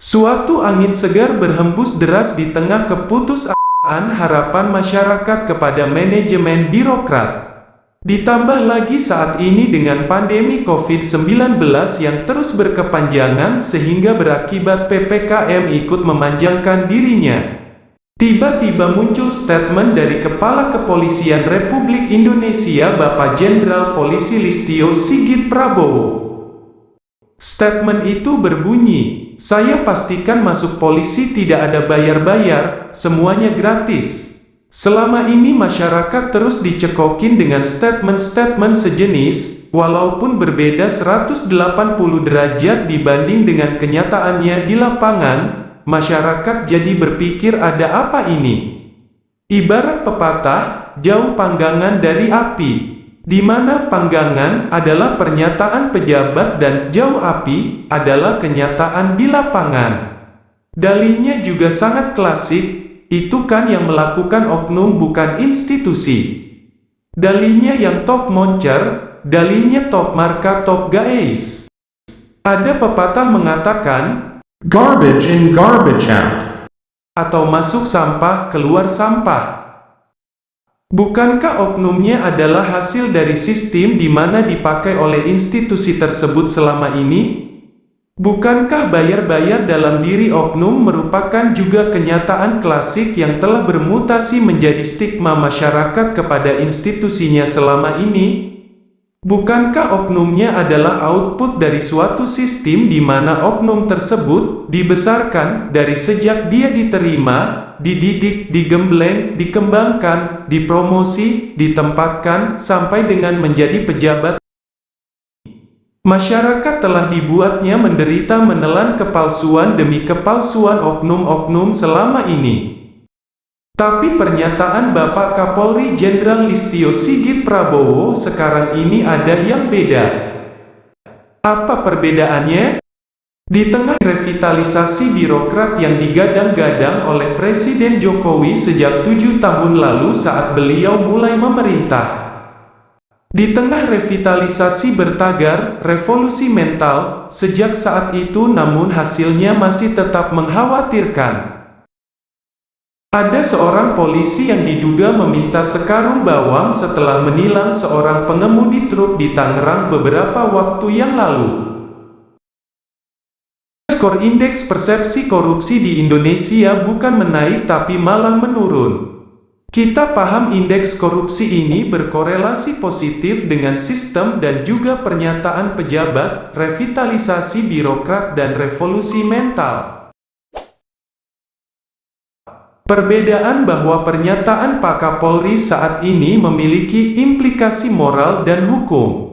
Suatu angin segar berhembus deras di tengah keputusasaan harapan masyarakat kepada manajemen birokrat. Ditambah lagi saat ini dengan pandemi COVID-19 yang terus berkepanjangan sehingga berakibat PPKM ikut memanjangkan dirinya. Tiba-tiba muncul statement dari Kepala Kepolisian Republik Indonesia Bapak Jenderal Polisi Listio Sigit Prabowo. Statement itu berbunyi, "Saya pastikan masuk polisi tidak ada bayar-bayar, semuanya gratis." Selama ini masyarakat terus dicekokin dengan statement-statement sejenis, walaupun berbeda 180 derajat dibanding dengan kenyataannya di lapangan, masyarakat jadi berpikir ada apa ini? Ibarat pepatah, jauh panggangan dari api. Di mana panggangan adalah pernyataan pejabat dan jauh api adalah kenyataan di lapangan. Dalihnya juga sangat klasik, itu kan yang melakukan oknum bukan institusi. Dalihnya yang top moncer, dalihnya top marka top guys. Ada pepatah mengatakan, Garbage in, garbage out. atau masuk sampah keluar sampah. Bukankah oknumnya adalah hasil dari sistem di mana dipakai oleh institusi tersebut selama ini? Bukankah bayar-bayar dalam diri oknum merupakan juga kenyataan klasik yang telah bermutasi menjadi stigma masyarakat kepada institusinya selama ini? Bukankah oknumnya adalah output dari suatu sistem di mana oknum tersebut dibesarkan dari sejak dia diterima, dididik, digembleng, dikembangkan, dipromosi, ditempatkan, sampai dengan menjadi pejabat? Masyarakat telah dibuatnya menderita menelan kepalsuan demi kepalsuan oknum-oknum selama ini. Tapi pernyataan Bapak Kapolri Jenderal Listio Sigit Prabowo sekarang ini ada yang beda. Apa perbedaannya? Di tengah revitalisasi birokrat yang digadang-gadang oleh Presiden Jokowi sejak 7 tahun lalu saat beliau mulai memerintah. Di tengah revitalisasi bertagar, revolusi mental, sejak saat itu namun hasilnya masih tetap mengkhawatirkan. Ada seorang polisi yang diduga meminta sekarung bawang setelah menilang seorang pengemudi truk di Tangerang beberapa waktu yang lalu. Skor indeks persepsi korupsi di Indonesia bukan menaik tapi malah menurun. Kita paham indeks korupsi ini berkorelasi positif dengan sistem dan juga pernyataan pejabat, revitalisasi birokrat dan revolusi mental. Perbedaan bahwa pernyataan Pak Kapolri saat ini memiliki implikasi moral dan hukum.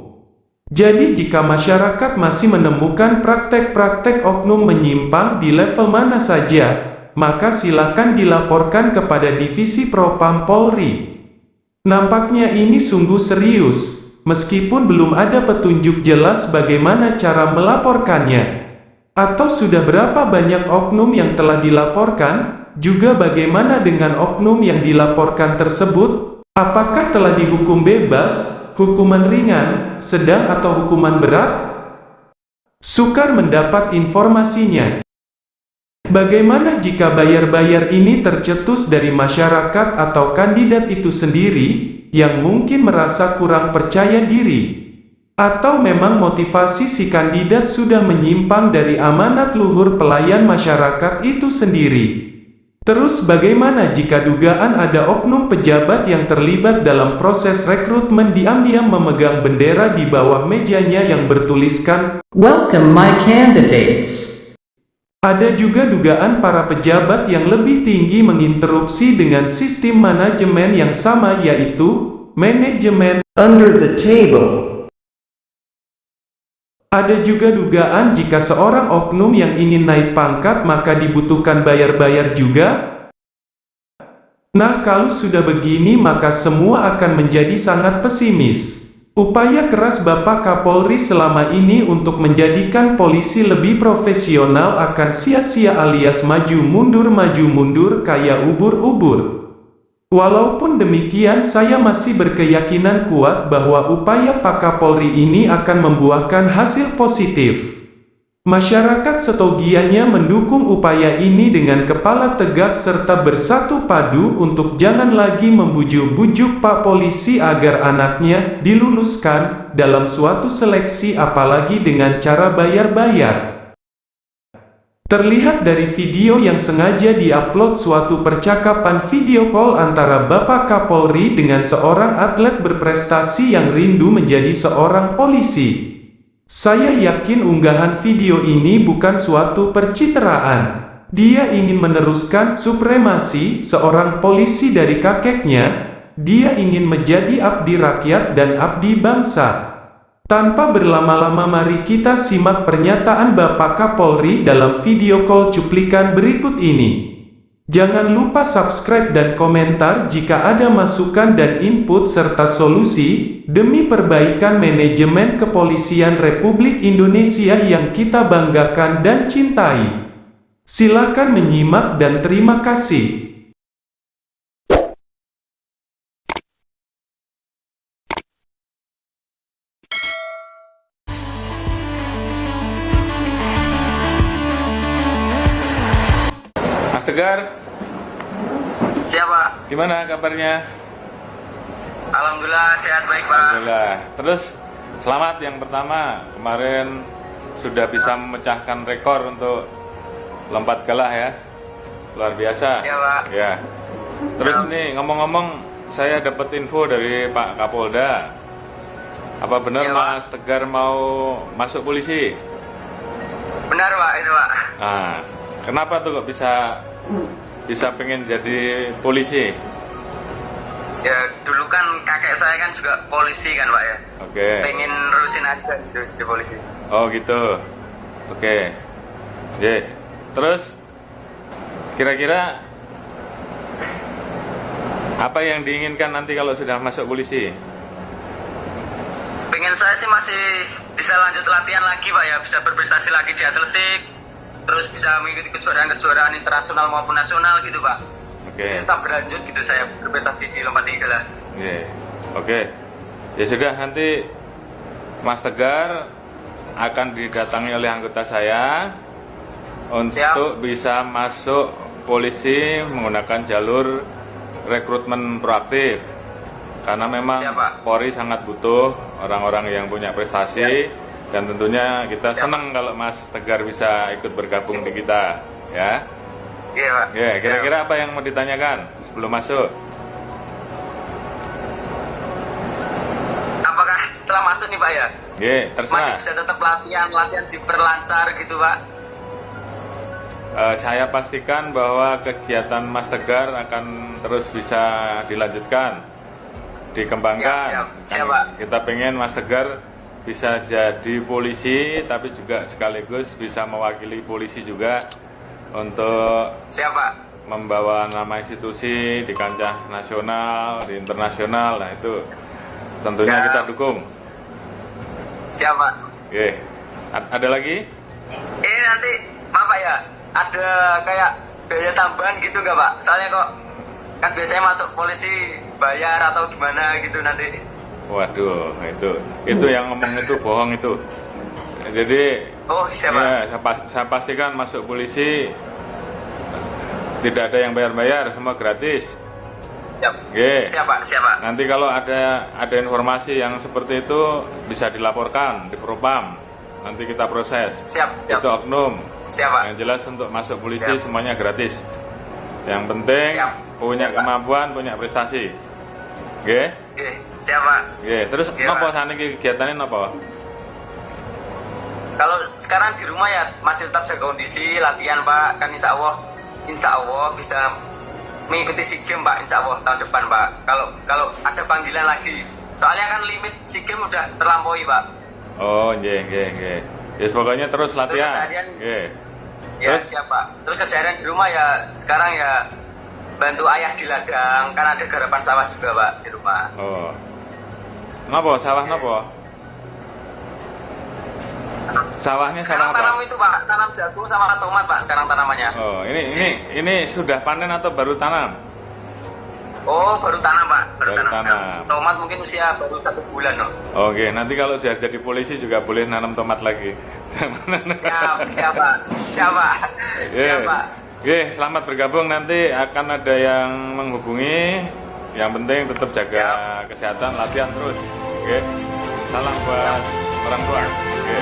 Jadi jika masyarakat masih menemukan praktek-praktek oknum menyimpang di level mana saja, maka silakan dilaporkan kepada Divisi Propam Polri. Nampaknya ini sungguh serius, meskipun belum ada petunjuk jelas bagaimana cara melaporkannya. Atau sudah berapa banyak oknum yang telah dilaporkan? Juga bagaimana dengan oknum yang dilaporkan tersebut? Apakah telah dihukum bebas, hukuman ringan, sedang atau hukuman berat? Sukar mendapat informasinya. Bagaimana jika bayar-bayar ini tercetus dari masyarakat atau kandidat itu sendiri, yang mungkin merasa kurang percaya diri? Atau memang motivasi si kandidat sudah menyimpang dari amanat luhur pelayan masyarakat itu sendiri? Terus bagaimana jika dugaan ada oknum pejabat yang terlibat dalam proses rekrutmen diam-diam memegang bendera di bawah mejanya yang bertuliskan, "Welcome my candidates." Ada juga dugaan para pejabat yang lebih tinggi menginterupsi dengan sistem manajemen yang sama yaitu, manajemen Under the table. Ada juga dugaan jika seorang oknum yang ingin naik pangkat maka dibutuhkan bayar-bayar juga. Nah kalau sudah begini maka semua akan menjadi sangat pesimis. Upaya keras Bapak Kapolri selama ini untuk menjadikan polisi lebih profesional akan sia-sia alias maju mundur kayak ubur-ubur. Walaupun demikian saya masih berkeyakinan kuat bahwa upaya Pak Kapolri ini akan membuahkan hasil positif. Masyarakat setogianya mendukung upaya ini dengan kepala tegak serta bersatu padu untuk jangan lagi membujuk-bujuk Pak Polisi agar anaknya diluluskan dalam suatu seleksi apalagi dengan cara bayar-bayar. Terlihat dari video yang sengaja diupload suatu percakapan video call antara Bapak Kapolri dengan seorang atlet berprestasi yang rindu menjadi seorang polisi. Saya yakin unggahan video ini bukan suatu percitraan. Dia ingin meneruskan supremasi seorang polisi dari kakeknya. Dia ingin menjadi abdi rakyat dan abdi bangsa. Tanpa berlama-lama mari kita simak pernyataan Bapak Kapolri dalam video call cuplikan berikut ini. Jangan lupa subscribe dan komentar jika ada masukan dan input serta solusi, demi perbaikan manajemen kepolisian Republik Indonesia yang kita banggakan dan cintai. Silakan menyimak dan terima kasih. Mas Tegar, Siapa? gimana kabarnya? Alhamdulillah sehat baik Pak. Alhamdulillah. Terus selamat yang pertama, kemarin sudah bisa memecahkan rekor untuk lompat galah ya, luar biasa. Iya Pak. Ya. Terus nih ngomong-ngomong, saya dapat info dari Pak Kapolda. Apa benar Iya, Pak. Mas Tegar mau masuk polisi? Benar Pak itu Pak. Nah, kenapa tuh kok bisa pengen jadi polisi? Ya dulu kan kakek saya kan juga polisi kan Pak ya. Oke. Pengen nerusin aja terus di polisi. Oh gitu. Oke. Ye. Terus kira-kira apa yang diinginkan nanti kalau sudah masuk polisi? Pengen saya sih masih bisa lanjut latihan lagi Pak ya, bisa berprestasi lagi di atletik, terus bisa mengikuti kejuaraan-kejuaraan internasional maupun nasional gitu Pak. Oke. Tetap berlanjut gitu saya berprestasi di lompat tinggi lah. Ye. Oke. Ya sudah, nanti Mas Tegar akan didatangi oleh anggota saya untuk bisa masuk polisi menggunakan jalur rekrutmen proaktif. Karena memang Siap, Pak. Polri sangat butuh orang-orang yang punya prestasi. Dan tentunya kita senang kalau Mas Tegar bisa ikut bergabung di kita, ya. Iya Pak. Ya, kira-kira apa yang mau ditanyakan sebelum masuk? Apakah setelah masuk nih Pak ya, Ya, masih terserah. bisa tetap latihan diperlancar gitu Pak? Saya pastikan bahwa kegiatan Mas Tegar akan terus bisa dilanjutkan, dikembangkan. Siap, Kan Pak. kita pengen Mas Tegar bisa jadi polisi, tapi juga sekaligus bisa mewakili polisi juga untuk Siapa? membawa nama institusi di kancah nasional, di internasional. Nah itu tentunya Ya. kita dukung. Siapa? Oke. Ada lagi? Ini nanti, maaf Pak ya, ada kayak biaya tambahan gitu nggak Pak? Soalnya kok kan biasanya masuk polisi bayar atau gimana gitu nanti. Waduh, itu yang ngomong itu bohong itu. Jadi Oh siapa? ya, saya pastikan masuk polisi tidak ada yang bayar-bayar, semua gratis. Siap. Oke. Siapa? Nanti kalau ada informasi yang seperti itu bisa dilaporkan di Propam. Nanti kita proses. Siap. Itu oknum. Siapa? Yang jelas untuk masuk polisi Siap. semuanya gratis. Yang penting Siap. punya Siap. kemampuan, punya prestasi. Oke? Oke, siapa? Oke, terus Iya, nopo Pak. saniki kegiatannya nopo? Kalau sekarang di rumah ya masih tetap jaga kondisi, latihan Pak. Kan insya Allah bisa mengikuti SEA Games Pak, insya Allah tahun depan Pak. Kalau ada panggilan lagi, soalnya kan limit SEA Games udah terlampaui Pak. Oh, nggih. Ya pokoknya terus latihan. keseharian- Nggih. Ya Terus? siap Pak. Terus keseharian di rumah ya sekarang ya bantu ayah di ladang, kan ada garapan sawah juga Pak di rumah. Oh. Nopo sawah nopo? Sawahnya sawah Sekarang tanam apa? itu Pak, tanam jagung sama tomat Pak sekarang tanamannya. Oh, ini sudah panen atau baru tanam? Oh, baru tanam Pak, baru Baru tanam. tanam. Tomat mungkin usia baru 1 bulan loh. Oke, nanti kalau sudah jadi polisi juga boleh nanam tomat lagi. Siapa? Siapa? Oke, selamat bergabung. Nanti akan ada yang menghubungi. Yang penting tetap jaga kesehatan, latihan terus. Oke, salam buat orang tua. Oke.